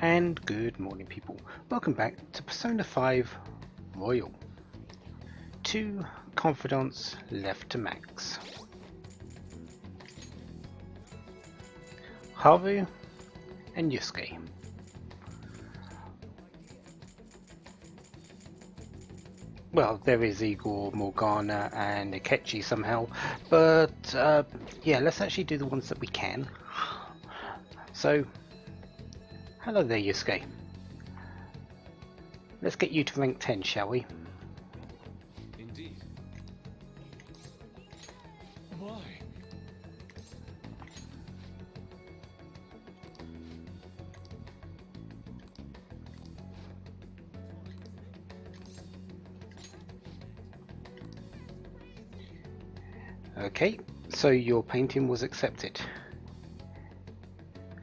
And good morning, people. Welcome back to Persona 5 Royal. 2 confidants left to max. Haru and Yusuke. Well, there is Igor, Morgana, and Akechi somehow, but yeah, let's actually do the ones that we can. So, hello there, Yusuke. Let's get you to rank 10, shall we? Indeed. Why? Okay, so your painting was accepted.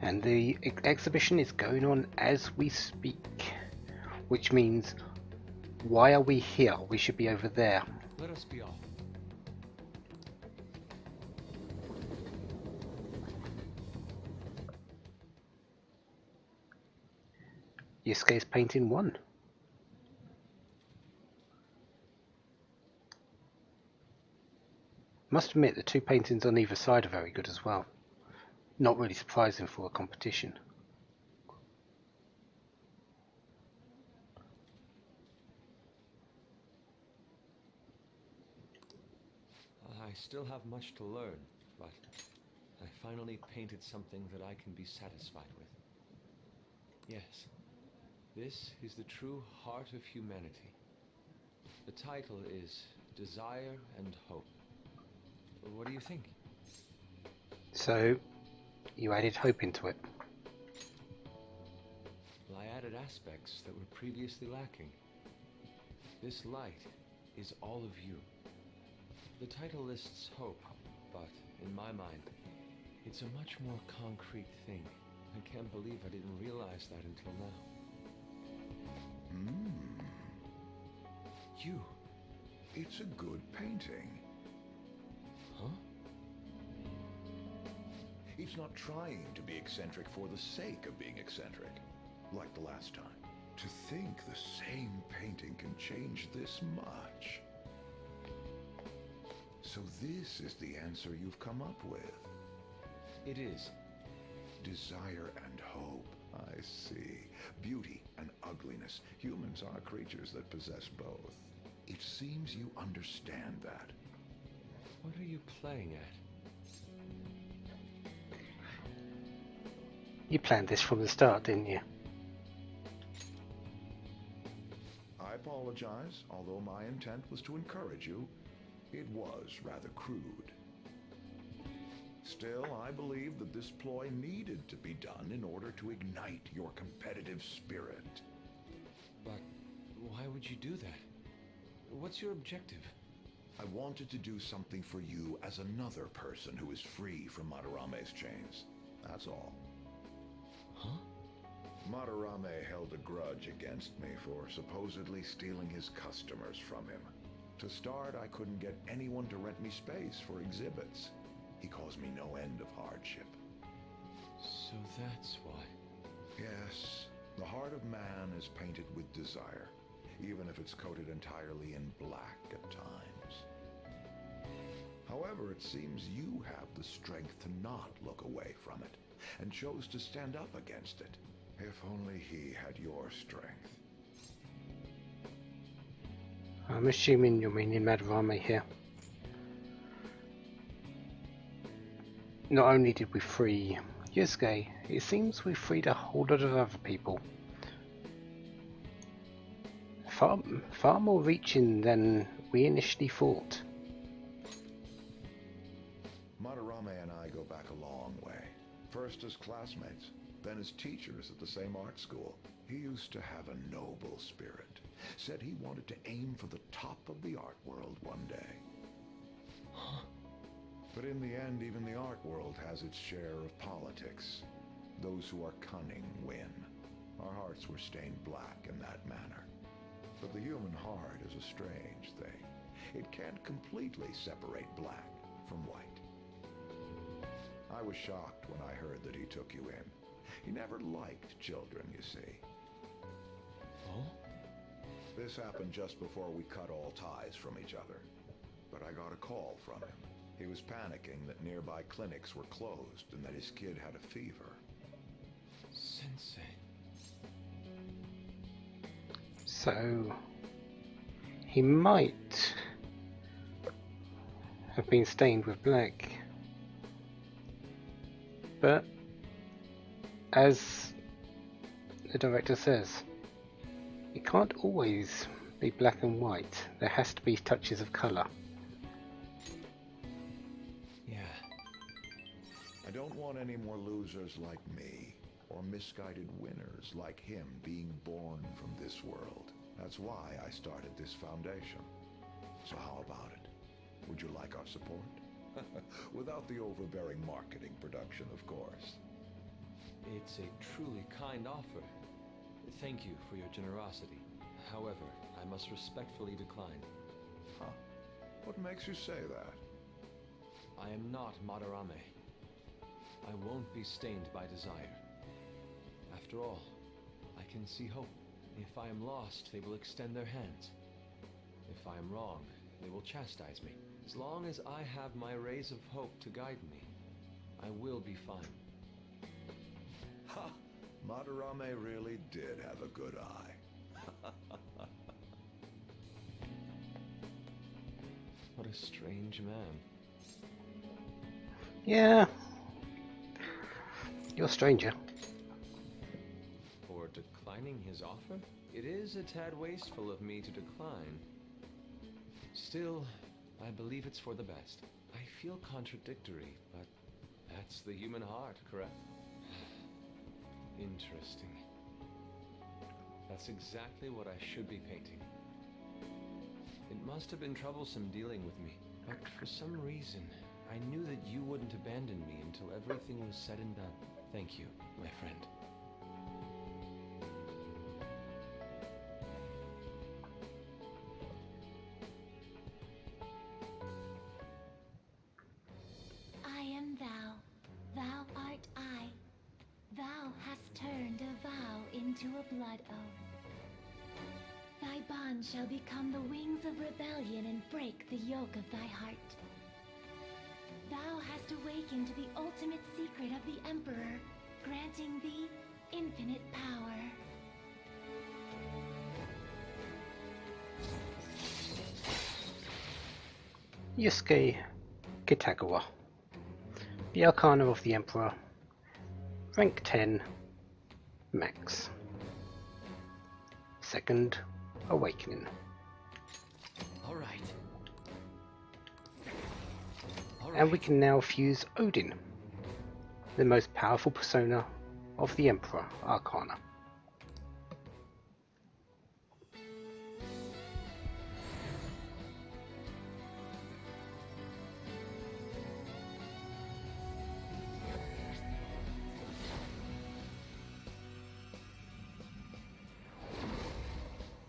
And the exhibition is going on as we speak. Which means, why are we here? We should be over there. Let us be off. Yusuke's painting won. Must admit the two paintings on either side are very good as well. Not really surprising for a competition. I still have much to learn, but I finally painted something that I can be satisfied with. Yes, this is the true heart of humanity. The title is Desire and Hope. What do you think? So, you added hope into it. Well, I added aspects that were previously lacking. This light is all of you. The title lists hope, but in my mind, it's a much more concrete thing. I can't believe I didn't realize that until now. You. It's a good painting. Huh? It's not trying to be eccentric for the sake of being eccentric, like the last time. To think the same painting can change this much. So this is the answer you've come up with. It is. Desire and hope. I see. Beauty and ugliness. Humans are creatures that possess both. It seems you understand that. What are you playing at? You planned this from the start, didn't you? I apologize, although my intent was to encourage you. It was rather crude. Still, I believe that this ploy needed to be done in order to ignite your competitive spirit. But why would you do that? What's your objective? I wanted to do something for you as another person who is free from Madarame's chains. That's all. Huh? Madarame held a grudge against me for supposedly stealing his customers from him. To start, I couldn't get anyone to rent me space for exhibits. He caused me no end of hardship. So that's why. Yes, the heart of man is painted with desire, even if it's coated entirely in black at times. However, it seems you have the strength to not look away from it, and chose to stand up against it. If only he had your strength. I'm assuming you're meaning Madarame here. Not only did we free Yusuke, it seems we freed a whole lot of other people. Far more reaching than we initially thought. Madarame and I go back a long way. First as classmates, then as teachers at the same art school. He used to have a noble spirit. Said he wanted to aim for the top of the art world one day. But in the end, even the art world has its share of politics. Those who are cunning win. Our hearts were stained black in that manner. But the human heart is a strange thing. It can't completely separate black from white. I was shocked when I heard that he took you in. He never liked children, you see. Oh? This happened just before we cut all ties from each other. But I got a call from him. He was panicking that nearby clinics were closed and that his kid had a fever. Sensei. So he might have been stained with black. But as the director says, it can't always be black and white. There has to be touches of colour. Yeah. I don't want any more losers like me, or misguided winners like him being born from this world. That's why I started this foundation. So how about it? Would you like our support? Without the overbearing marketing production, of course. It's a truly kind offer. Thank you for your generosity. However, I must respectfully decline. Huh. What makes you say that? I am not Madarame. I won't be stained by desire. After all, I can see hope. If I am lost, they will extend their hands. If I am wrong, they will chastise me. As long as I have my rays of hope to guide me, I will be fine. Ha! Madarame really did have a good eye. What a strange man. Yeah, you're a stranger. For declining his offer? It is a tad wasteful of me to decline. Still, I believe it's for the best. I feel contradictory, but that's the human heart, correct? Interesting. That's exactly what I should be painting. It must have been troublesome dealing with me, but for some reason, I knew that you wouldn't abandon me until everything was said and done. Thank you, my friend. I am thou, thou art I. Thou hast turned a vow into a blood oath. Thy bond shall become the wings of rebellion and break the yoke of thy heart. Thou hast awakened the ultimate secret of the Emperor, granting thee infinite power. Yusuke Kitagawa, the Arcana of the Emperor, rank 10, max. Second Awakening. All right. And we can now fuse Odin, the most powerful persona of the Emperor Arcana.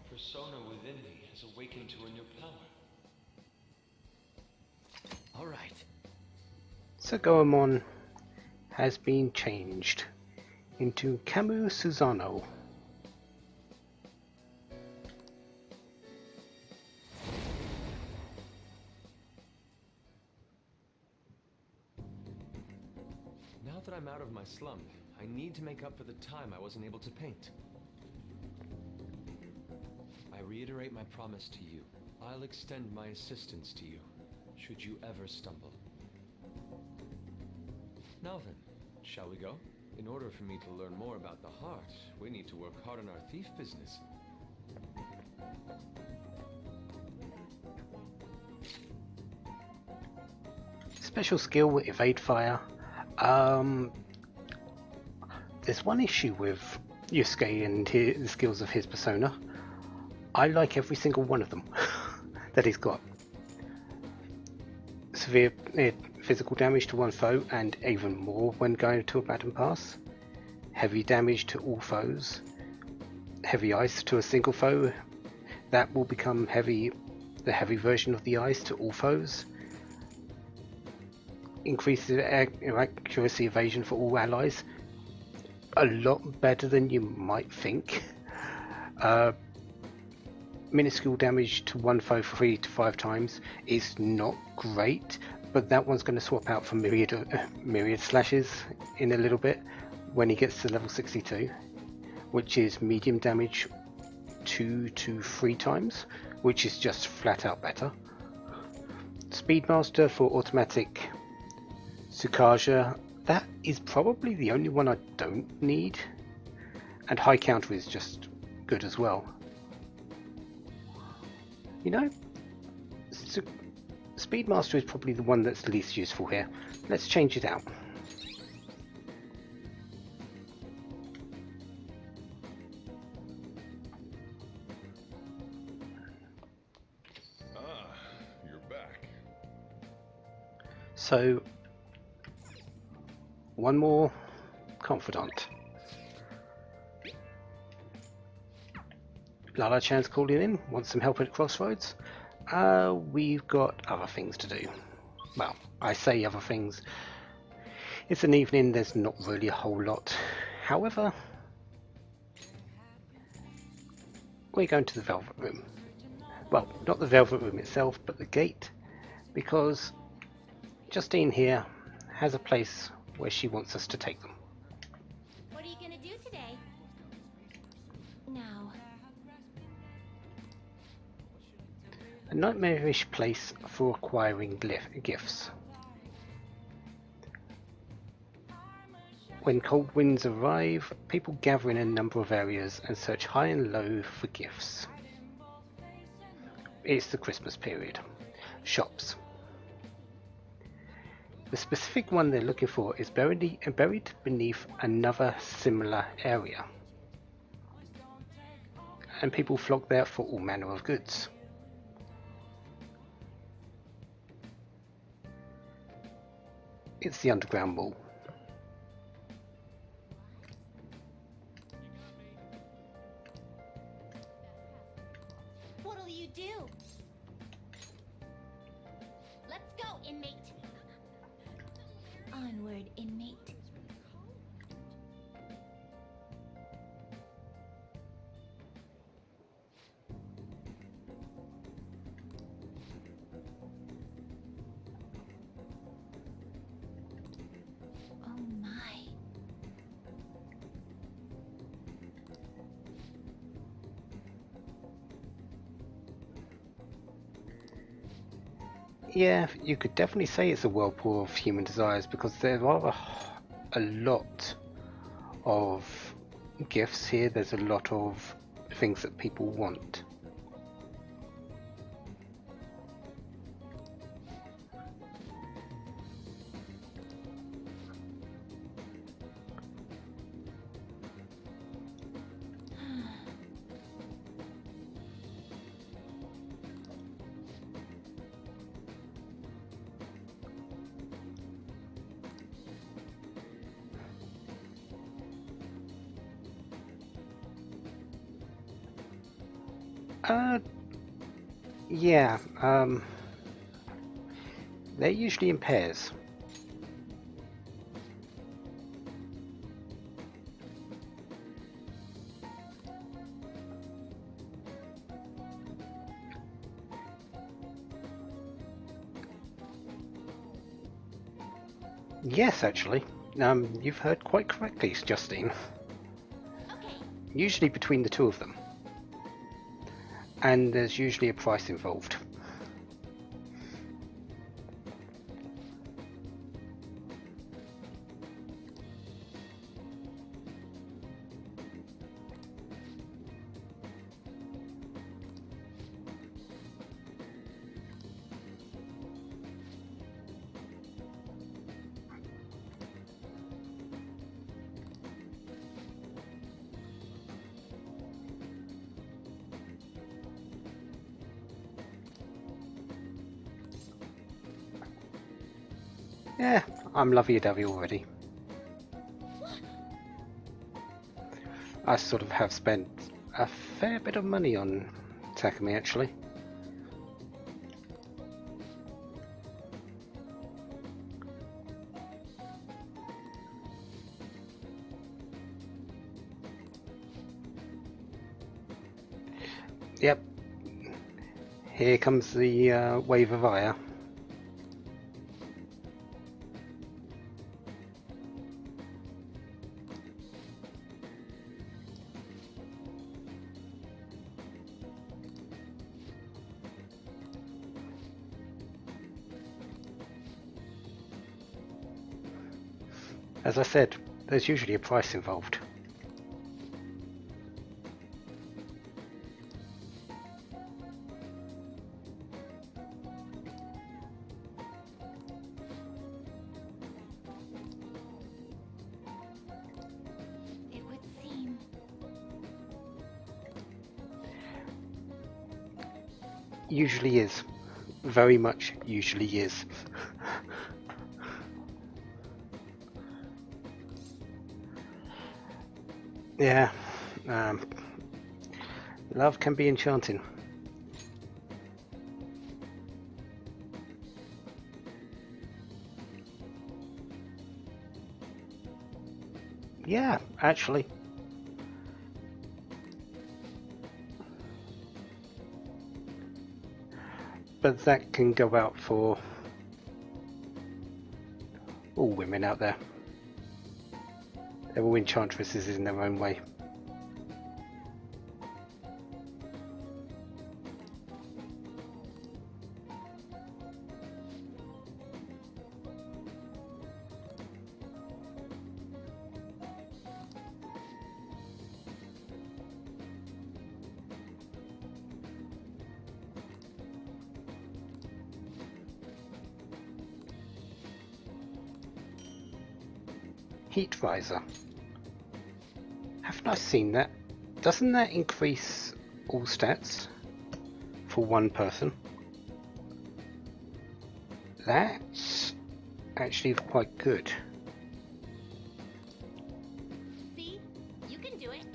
Persona within me has awakened to a new power. All right. So Goemon has been changed into Camu Susano. Now that I'm out of my slump, I need to make up for the time I wasn't able to paint. I reiterate my promise to you. I'll extend my assistance to you, should you ever stumble. Now then, shall we go? In order for me to learn more about the heart, we need to work hard on our thief business. Special skill, Evade Fire. There's one issue with Yusuke and the skills of his persona. I like every single one of them that he's got. Severe physical damage to one foe and even more when going to a baton pass. Heavy damage to all foes. Heavy ice to a single foe. That will become heavy, the heavy version of the ice to all foes. Increases accuracy evasion for all allies. a lot better than you might think. Minuscule damage to one foe for 3 to 5 times is not great, but that one's going to swap out for myriad slashes in a little bit when he gets to level 62, which is medium damage 2 to 3 times, which is just flat out better. Speedmaster for automatic Sukaja, that is probably the only one I don't need, and High Counter is just good as well. You know, Speedmaster is probably the one that's least useful here. Let's change it out. Ah, you're back. So, one more confidant. Lala Chan's calling in, wants some help at Crossroads. We've got other things to do. Well, I say other things. It's an evening, there's not really a whole lot. However, we're going to the Velvet Room. Well, not the Velvet Room itself, but the gate, because Justine here has a place where she wants us to take them. What are you gonna do today? Now, A nightmarish place for acquiring gifts. When cold winds arrive, people gather in a number of areas and search high and low for gifts. It's the Christmas period. Shops. The specific one they're looking for is buried beneath another similar area, and people flock there for all manner of goods. It's the Underground Mall. what'll you do? Let's go, inmate. Onward, inmate. Oh my. Yeah, you could definitely say it's a whirlpool of human desires, because there are a lot of gifts here. There's a lot of things that people want. Yeah, they're usually in pairs. Yes, actually. You've heard quite correctly, Justine. Okay, Usually between the two of them. And there's usually a price involved. Yeah, I'm lovey-dovey already. I sort of have spent a fair bit of money on Takumi, actually. Yep. Here comes the wave of ire. As I said, there's usually a price involved. It would seem. Usually is. Very much usually is. Yeah. Love can be enchanting. Yeah, actually. But that can go out for all women out there. They're all enchantresses in their own way. Heat riser. Haven't I seen that? Doesn't that increase all stats for one person? That's actually quite good. See? You can do it.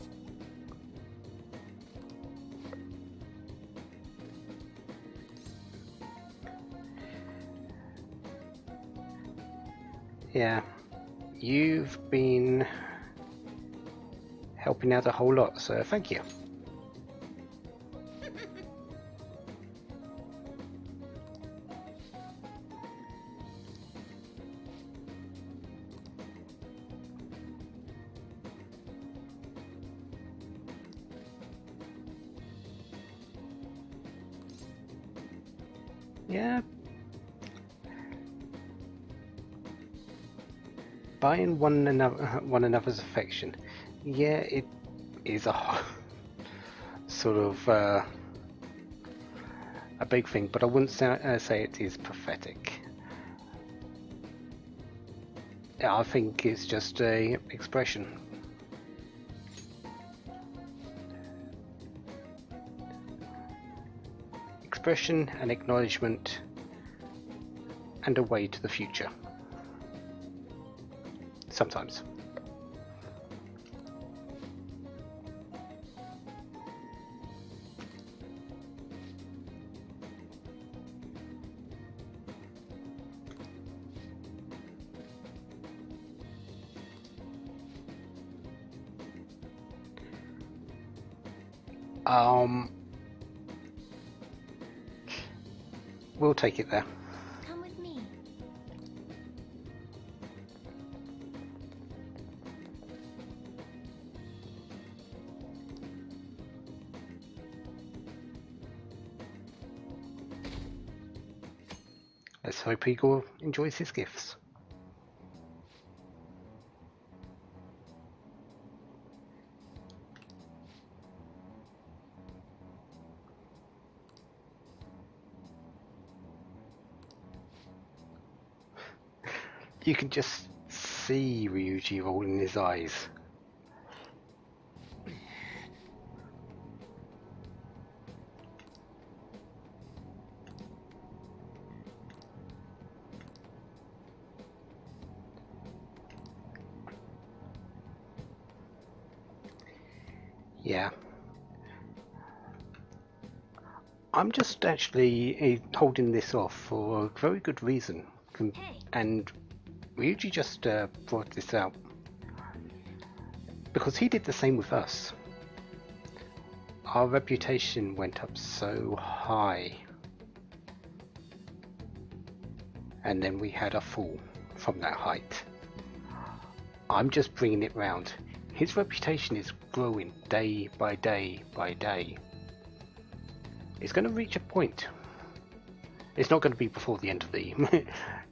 Yeah, you've been helping out a whole lot, so thank you. Yeah. Buying one another's affection. Yeah, it is a sort of a big thing, but I wouldn't say it is pathetic. I think it's just a expression. Expression and acknowledgement and a way to the future. Sometimes. We'll take it there. Come with me. Let's hope Igor enjoys his gifts. You can just see Ryuji rolling his eyes. Yeah. I'm just actually holding this off for a very good reason. Hey. And Ryuji just brought this out because he did the same with us. our reputation went up so high, and then we had a fall from that height. I'm just bringing it round. His reputation is growing day by day by day. It's going to reach a point. It's not going to be before the end of the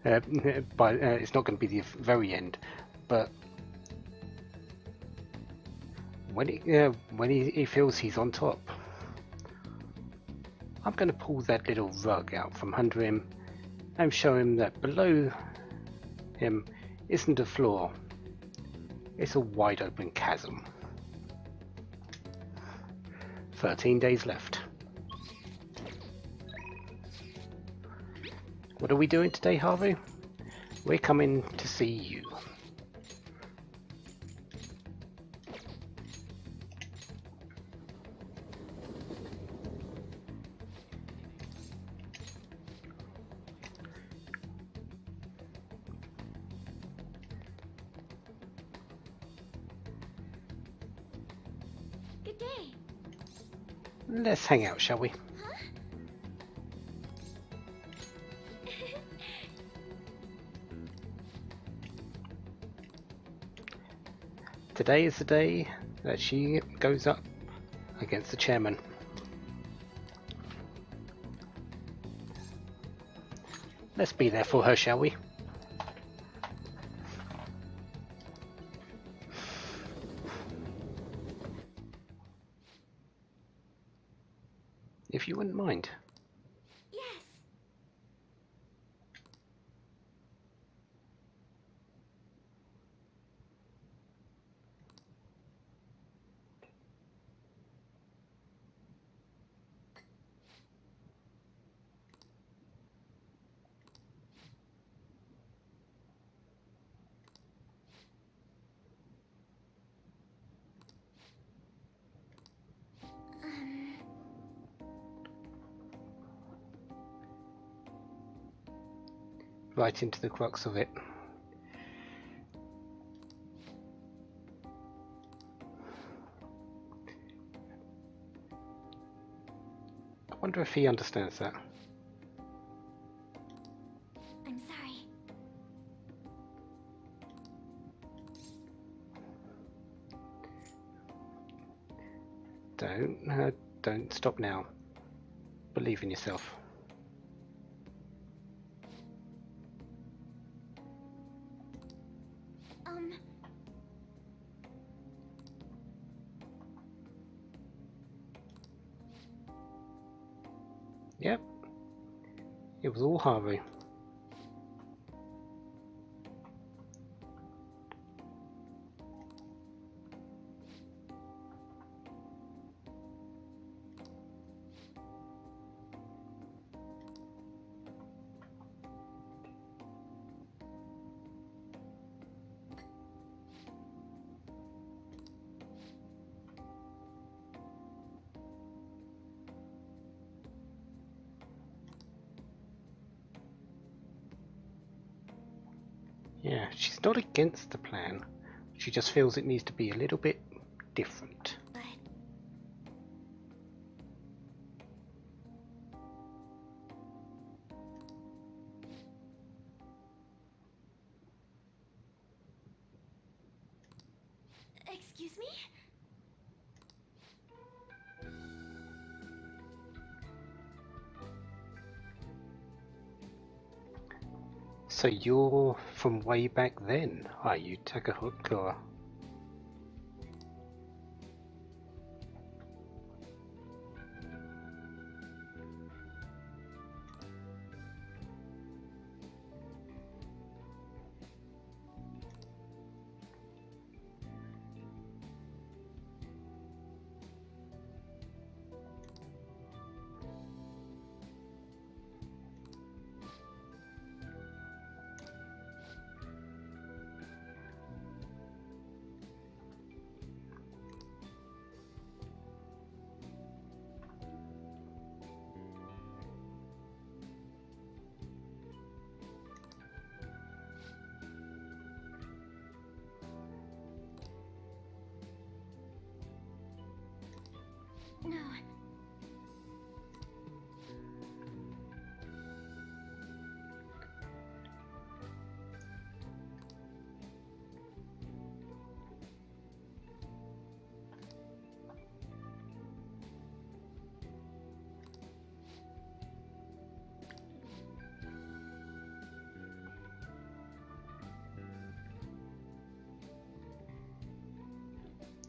it's not going to be the very end, but when he feels he's on top, I'm going to pull that little rug out from under him and show him that below him isn't a floor, it's a wide open chasm. 13 days left. What are we doing today, Haru? We're coming to see you. Good day. Let's hang out, shall we? Huh? Today is the day that she goes up against the chairman. Let's be there for her, shall we? If you wouldn't mind. Yes. Right into the crux of it. I wonder if he understands that. I'm sorry. Don't stop now. Believe in yourself. Yep. It was all Haru. Yeah, she's not against the plan. She just feels it needs to be a little bit different. But excuse me? So you're from way back then, are you, Takahukura? No.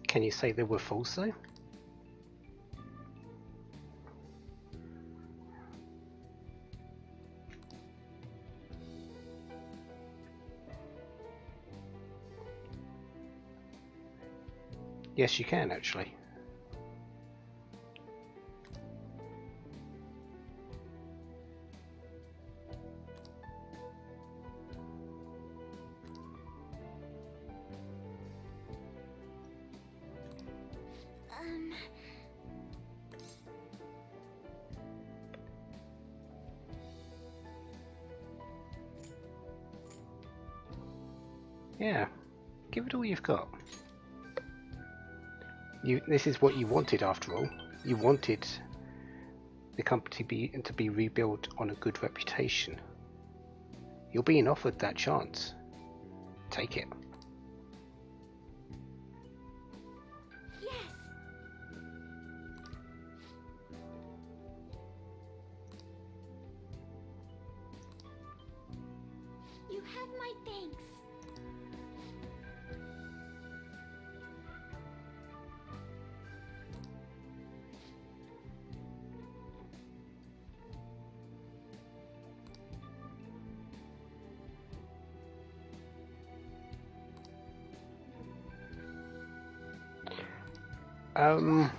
Can you say they were false though? Yes, you can actually. Yeah, give it all you've got. This is what you wanted after all. You wanted the company to be rebuilt on a good reputation. You're being offered that chance. Take it. Yes. You have my thanks. Um,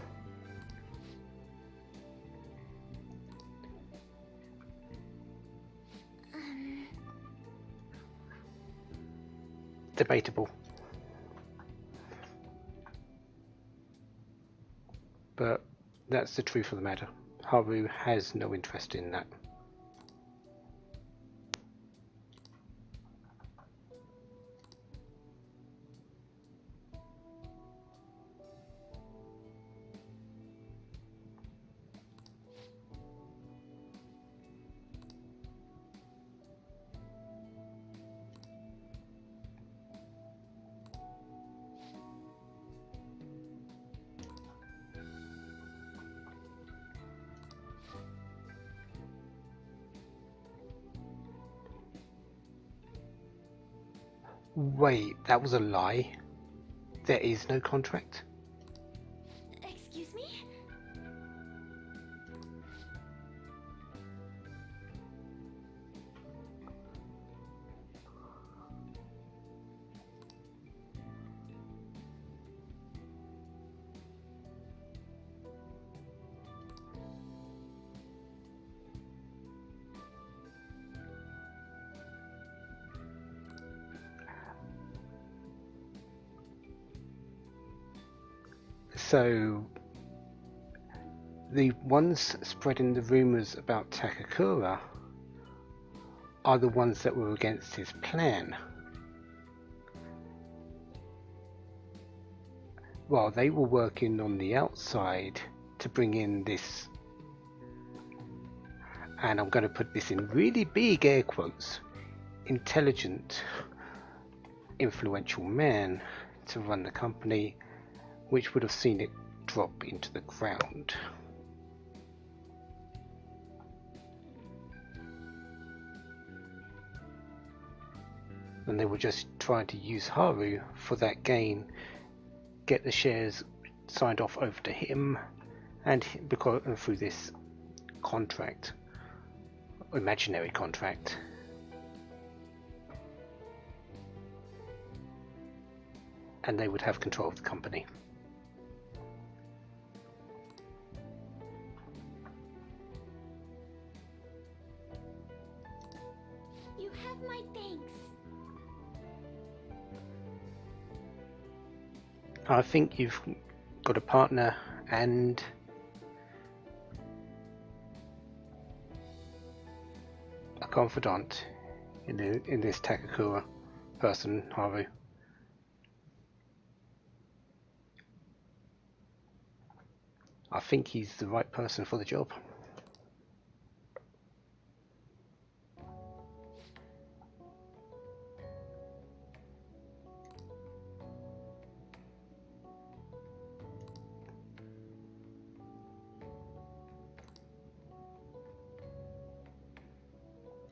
Debatable. But that's the truth of the matter. Haru has no interest in that. Wait, that was a lie? There is no contract? Excuse me? So, the ones spreading the rumours about Takakura are the ones that were against his plan. While they were working on the outside to bring in this, and I'm going to put this in really big air quotes, intelligent, influential man to run the company, which would have seen it drop into the ground. And they were just trying to use Haru for that gain, get the shares signed off over to him, and because through this contract, imaginary contract. And they would have control of the company. You have my thanks. I think you've got a partner and a confidant in this Takakura person, Haru. I think he's the right person for the job.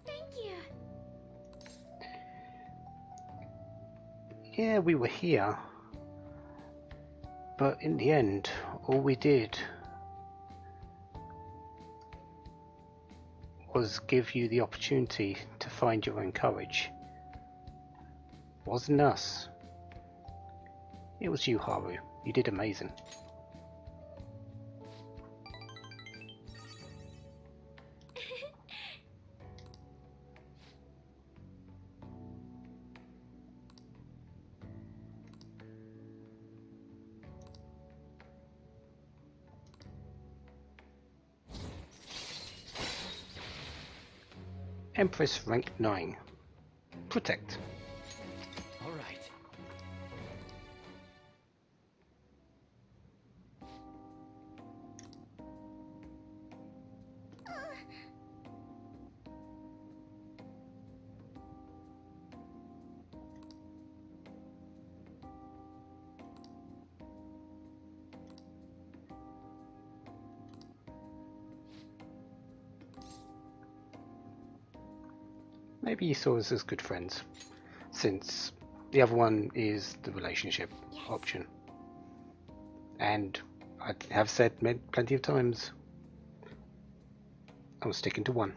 Thank you. Yeah, we were here, but in the end, all we did was give you the opportunity to find your own courage. Wasn't us. It was you, Haru. You did amazing. Empress rank 9. Protect. All right. Maybe you saw us as good friends, since the other one is the relationship option. And I have said plenty of times, I'm sticking to one.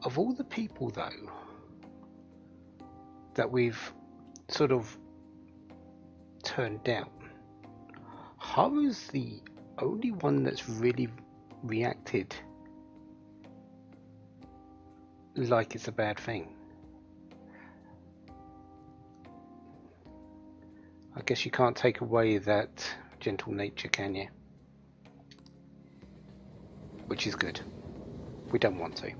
Of all the people, though, that we've sort of turned down, Haru's the only one that's really reacted like it's a bad thing. I guess you can't take away that gentle nature, can you? Which is good. We don't want to.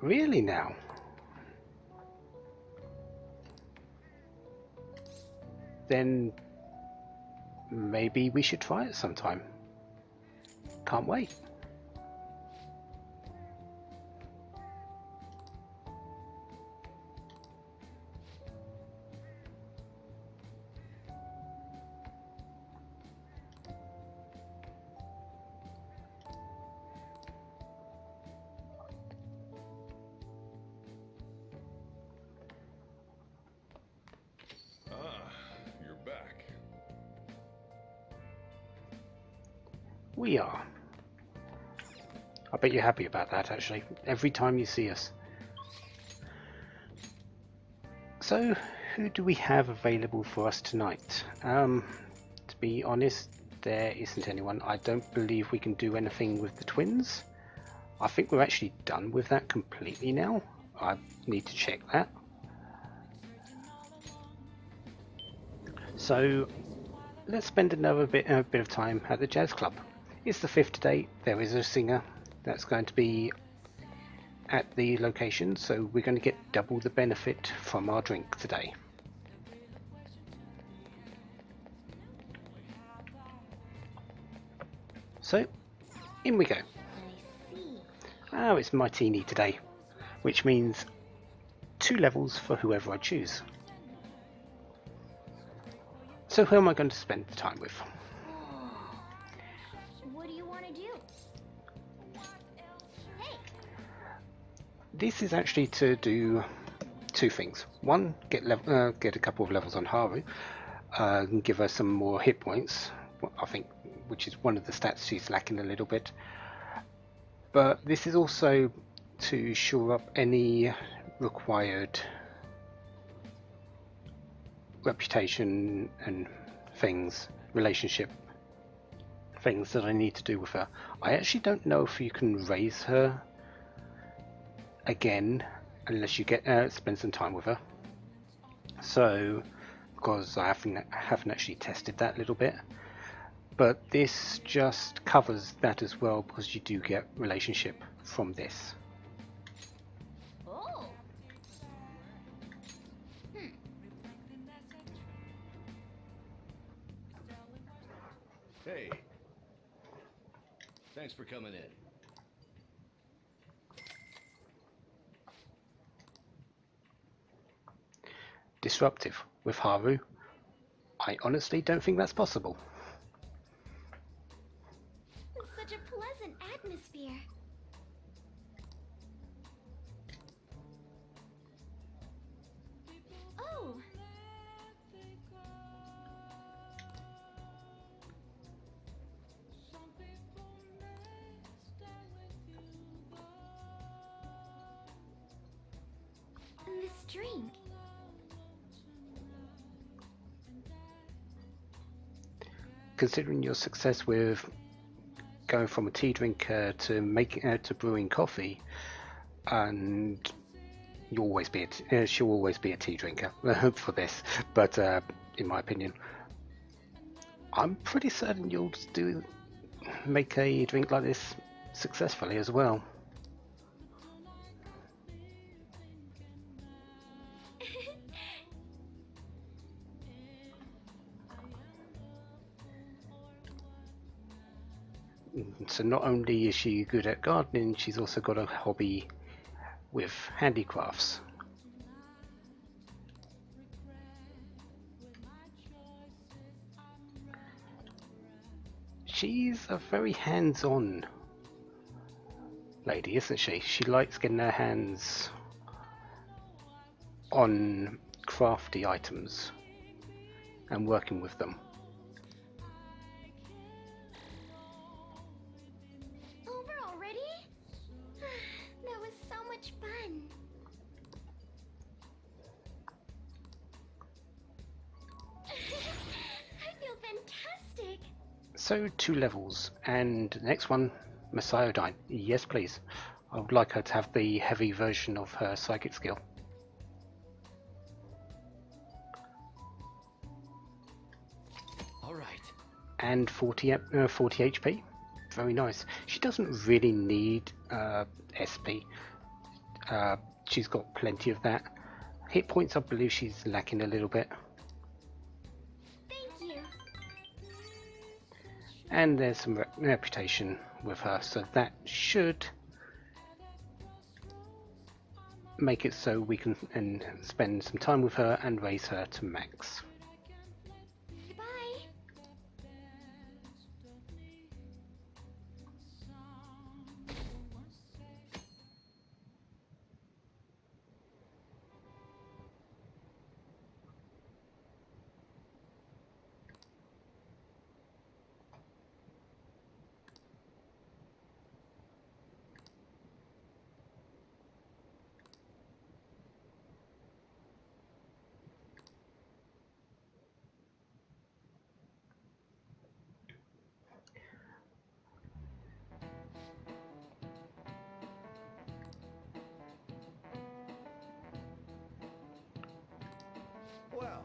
Really now? Then maybe we should try it sometime. Can't wait. You're back. We are. I bet you're happy about that, actually, every time you see us. So, who do we have available for us tonight? To be honest, there isn't anyone. I don't believe we can do anything with the twins. I think we're actually done with that completely now. I need to check that. So, let's spend another bit of time at the jazz club. It's the 5th day. There is a singer that's going to be at the location, so we're going to get double the benefit from our drink today. So, in we go. Oh, it's Martini today, which means 2 levels for whoever I choose. So who am I going to spend the time with? What do you want to do? Hey! This is actually to do 2 things. One, get a couple of levels on Haru, and give her some more hit points, I think, which is one of the stats she's lacking a little bit. But this is also to shore up any required reputation and things, relationship things that I need to do with her. I actually don't know if you can raise her again unless you get spend some time with her. So, because I haven't actually tested that little bit, but this just covers that as well because you do get relationship from this. Oh. Hey, thanks for coming in. Disruptive with Haru. I honestly don't think that's possible. Such a pleasant atmosphere. Oh. This drink. Considering your success with going from a tea drinker to making to brewing coffee, and you'll always be she'll always be a tea drinker for this. But in my opinion, I'm pretty certain you'll make a drink like this successfully as well. So not only is she good at gardening, she's also got a hobby with handicrafts. She's a very hands-on lady, isn't she? She likes getting her hands on crafty items and working with them. Over already? That was so much fun. I feel fantastic. So 2 levels, and next one, Messiodine. Yes, please. I would like her to have the heavy version of her psychic skill. All right. And 40 HP. Very nice. She doesn't really need SP. She's got plenty of that. Hit points, I believe she's lacking a little bit. Thank you. And there's some reputation with her, so that should make it so we can spend some time with her and raise her to max. Goodbye. Well,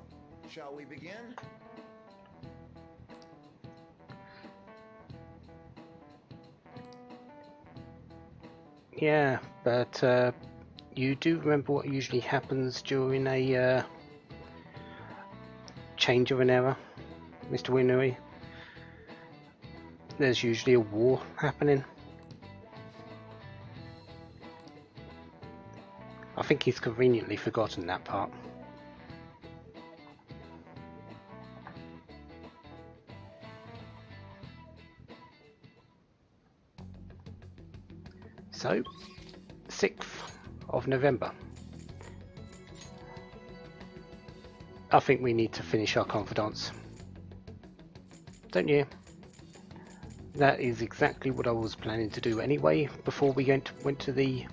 shall we begin? Yeah, but you do remember what usually happens during a change of an era, Mr. Winry? There's usually a war happening. I think he's conveniently forgotten that part. So, 6th of November. I think we need to finish our confidants. Don't you? That is exactly what I was planning to do anyway, before we went to the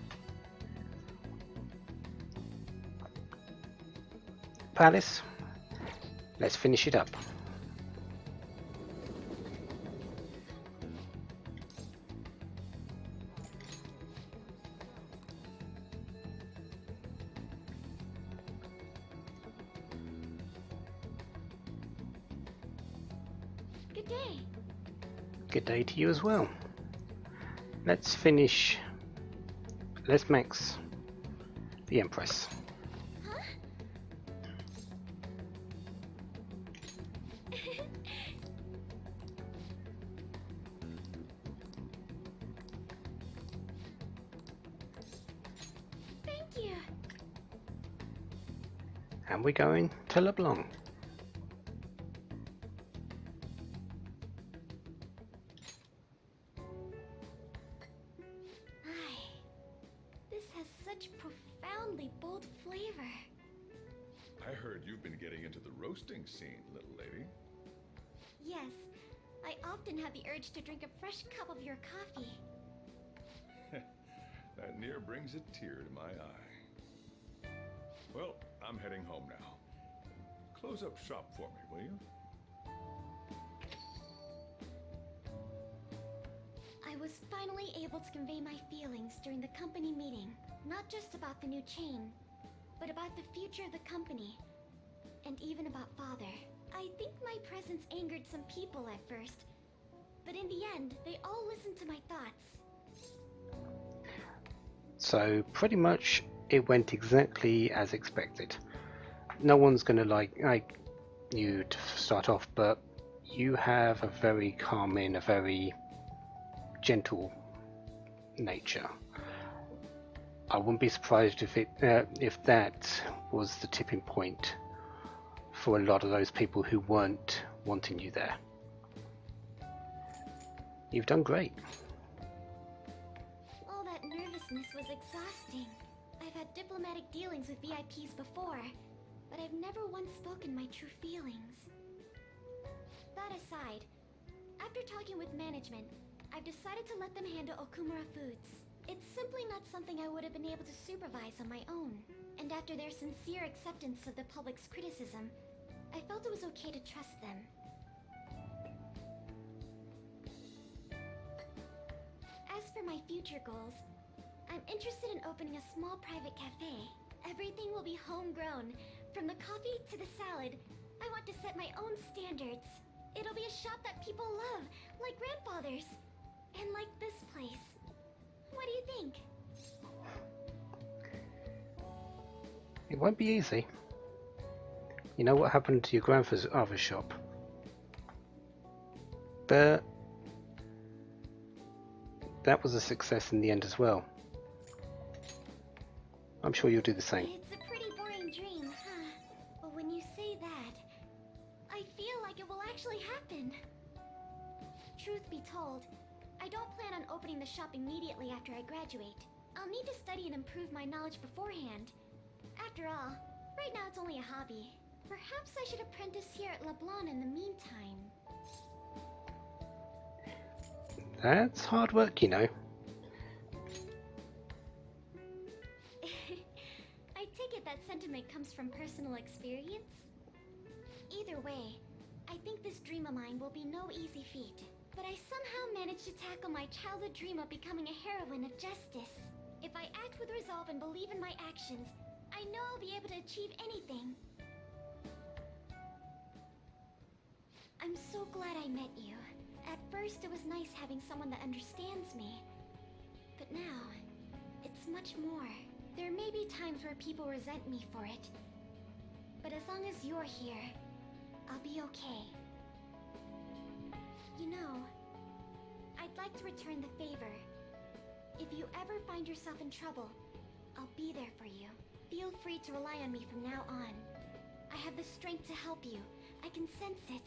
palace. Let's finish it up. Good day. Good day to you as well. Let's max the Empress. Huh? Thank you. And we're going to LeBlanc. This has such profoundly bold flavor. I heard you've been getting into the roasting scene, little lady. Yes, I often have the urge to drink a fresh cup of your coffee. That near brings a tear to my eye. Well, I'm heading home now. Close up shop for me, will you? I was finally able to convey my feelings during the company meeting. Not just about the new chain, but about the future of the company. And even about Father. I think my presence angered some people at first. But in the end, they all listened to my thoughts. So pretty much it went exactly as expected. No one's going to like you to start off, but you have a very calming, a very gentle nature. I wouldn't be surprised if that was the tipping point for a lot of those people who weren't wanting you there. You've done great. All that nervousness was exhausting. I've had diplomatic dealings with VIPs before, but I've never once spoken my true feelings. That aside, after talking with management, I've decided to let them handle Okumura Foods. It's simply not something I would have been able to supervise on my own. And after their sincere acceptance of the public's criticism, I felt it was okay to trust them. As for my future goals, I'm interested in opening a small private cafe. Everything will be homegrown, from the coffee to the salad. I want to set my own standards. It'll be a shop that people love, like grandfather's, and like this place. What do you think? It won't be easy. You know what happened to your grandfather's other shop. But that was a success in the end as well. I'm sure you'll do the same. It's a pretty boring dream, huh? But when you say that, I feel like it will actually happen. Truth be told, I don't plan on opening the shop immediately after I graduate. I'll need to study and improve my knowledge beforehand. After all, right now it's only a hobby. Perhaps I should apprentice here at LeBlanc in the meantime. That's hard work, you know. I take it that sentiment comes from personal experience? Either way, I think this dream of mine will be no easy feat. But I somehow managed to tackle my childhood dream of becoming a heroine of justice. If I act with resolve and believe in my actions, I know I'll be able to achieve anything. I'm so glad I met you. At first, it was nice having someone that understands me. But now, it's much more. There may be times where people resent me for it. But as long as you're here, I'll be okay. You know, I'd like to return the favor. If you ever find yourself in trouble, I'll be there for you. Feel free to rely on me from now on. I have the strength to help you. I can sense it.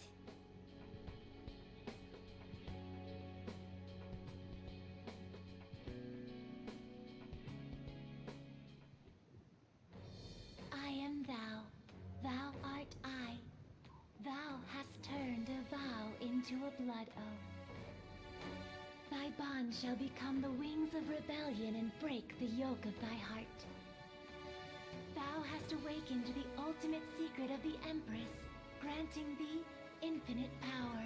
I am thou, thou art I. Thou hast turned a vow into a blood oath. Thy bond shall become the wings of rebellion and break the yoke of thy heart. Thou hast awakened the ultimate secret of the Empress, granting thee infinite power.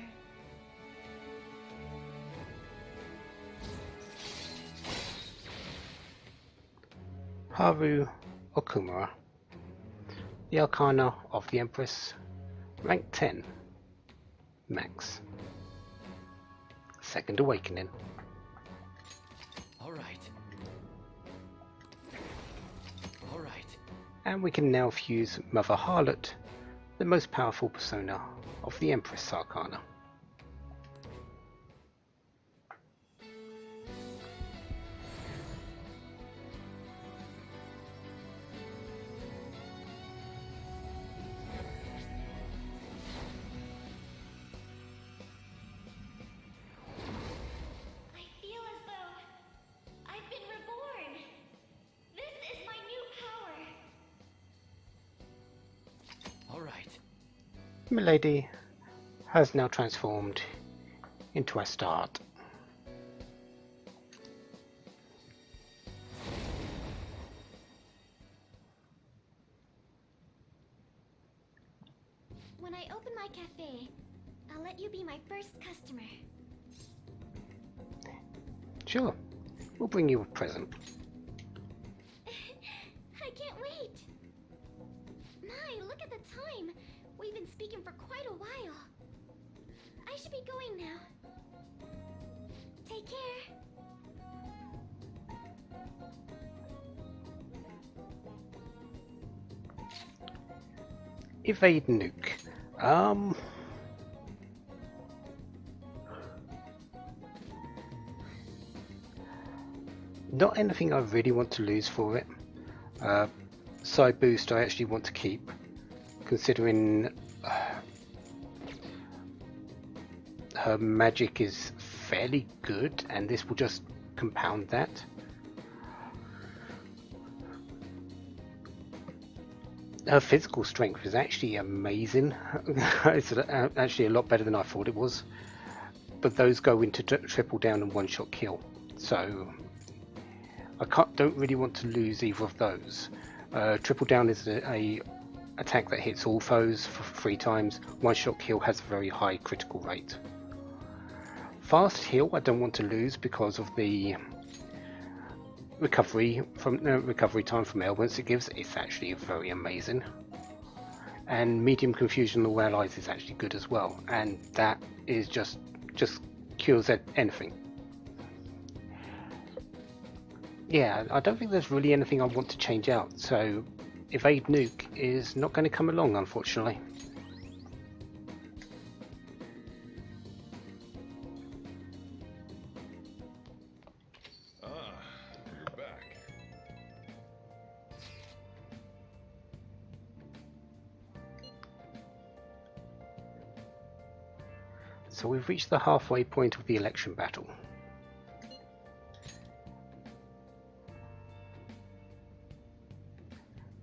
Haru Okumura, the Arcana of the Empress, rank 10, max. Second Awakening. All right. All right. And we can now fuse Mother Harlot, the most powerful persona of the Empress Arcana. I feel as though I've been reborn. This is my new power. All right. Milady has now transformed into Astarte. When I open my cafe, I'll let you be my first customer. Sure, we'll bring you a present. I can't wait. My, look at the time. We've been speaking for quite a while. I should be going now. Take care. Evade nuke. Not anything I really want to lose for it. Side boost I actually want to keep, considering her magic is fairly good, and this will just compound that. Her physical strength is actually amazing. It's actually a lot better than I thought it was. But those go into triple down and one-shot kill. So I don't really want to lose either of those. Triple down is a attack that hits all foes for 3 times. One-shot kill has a very high critical rate. Fast heal I don't want to lose because of the recovery time from ailments it gives. It's actually very amazing. And medium confusion of allies is actually good as well, and that is just cures anything. Yeah, I don't think there's really anything I want to change out, so Evade Nuke is not going to come along, unfortunately. You're back. So we've reached the halfway point of the election battle.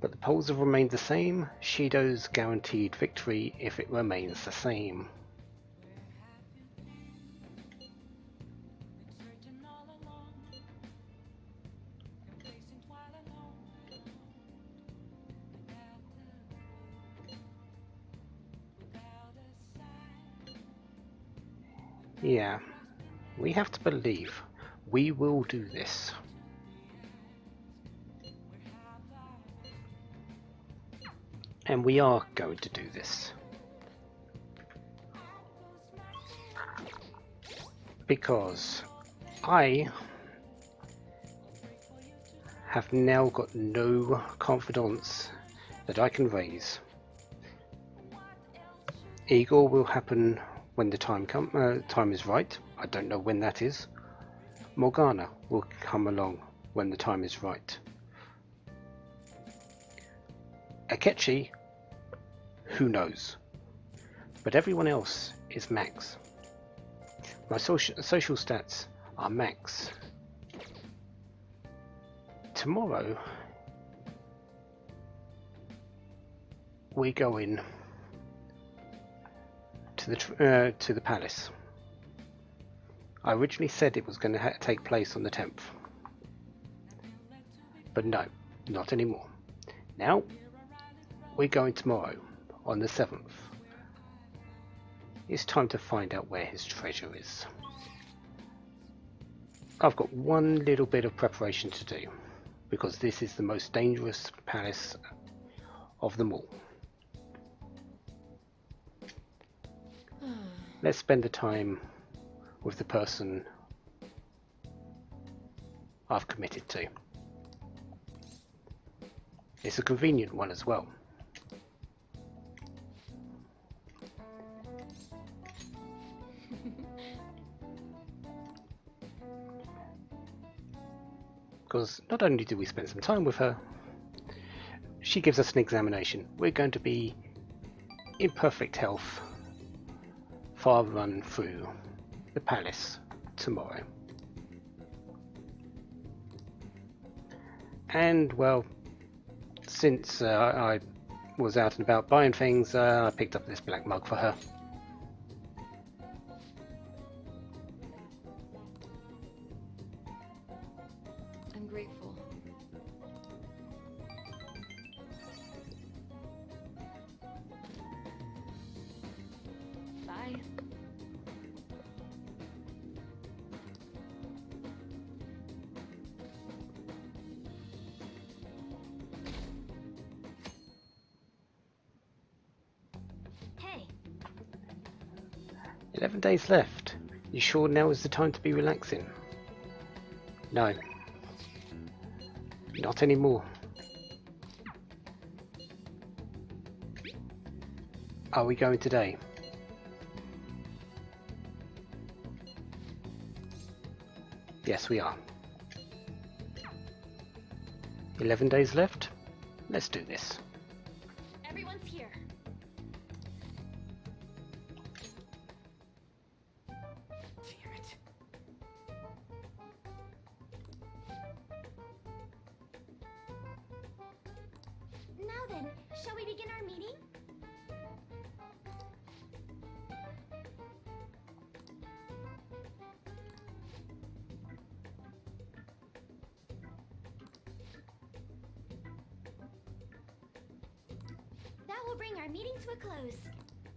But the polls have remained the same. Shido's guaranteed victory if it remains the same. Yeah, we have to believe we will do this. And we are going to do this. Because I have now got no confidants that I can raise. Igor will happen when the time is right. I don't know when that is. Morgana will come along when the time is right. Akechi, who knows? But everyone else is max. My social stats are max. Tomorrow we go in to the palace. I originally said it was going to take place on the 10th, but no, not anymore. Now we're going tomorrow on the 7th. It's time to find out where his treasure is. I've got one little bit of preparation to do, because this is the most dangerous palace of them all. Let's spend the time with the person I've committed to. It's a convenient one as well. Because not only do we spend some time with her, she gives us an examination. We're going to be in perfect health for our run through the palace tomorrow. And well, since I was out and about buying things, I picked up this black mug for her. I'm grateful. Bye. Hey, 11 days left. You sure now is the time to be relaxing? No. Not anymore. Are we going today? Yes, we are. 11 days left. Let's do this. everyone's here. Damn it. Now then, shall we begin our meeting? That will bring our meeting to a close.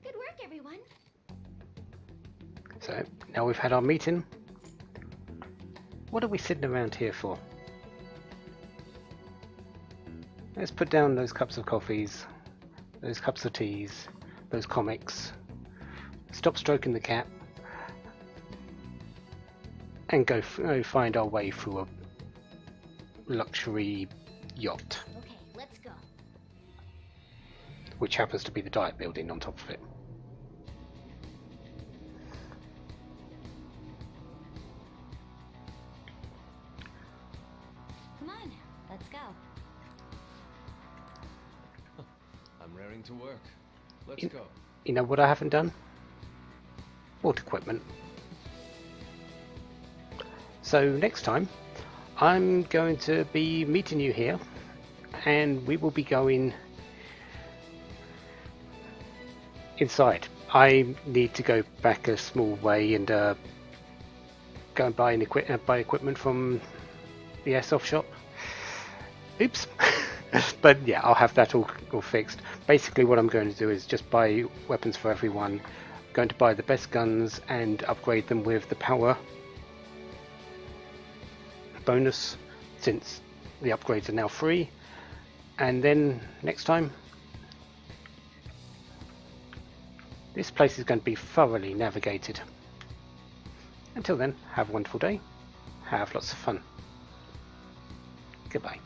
Good work, everyone. So, now we've had our meeting. What are we sitting around here for? Let's put down those cups of coffees, those cups of teas, those comics. Stop stroking the cat. And go find our way through a luxury yacht, Okay, let's go. which happens to be the diet building on top of it. Come on, let's go. I'm raring to work. Let's You- go. You know what I haven't done? Bought equipment. So next time, I'm going to be meeting you here, and we will be going inside. I need to go back a small way and go and buy buy equipment from the airsoft shop. Oops. But yeah, I'll have that all fixed. Basically what I'm going to do is just buy weapons for everyone. I'm going to buy the best guns and upgrade them with the power bonus, since the upgrades are now free. And then next time, this place is going to be thoroughly navigated. Until then, have a wonderful day. Have lots of fun. Goodbye.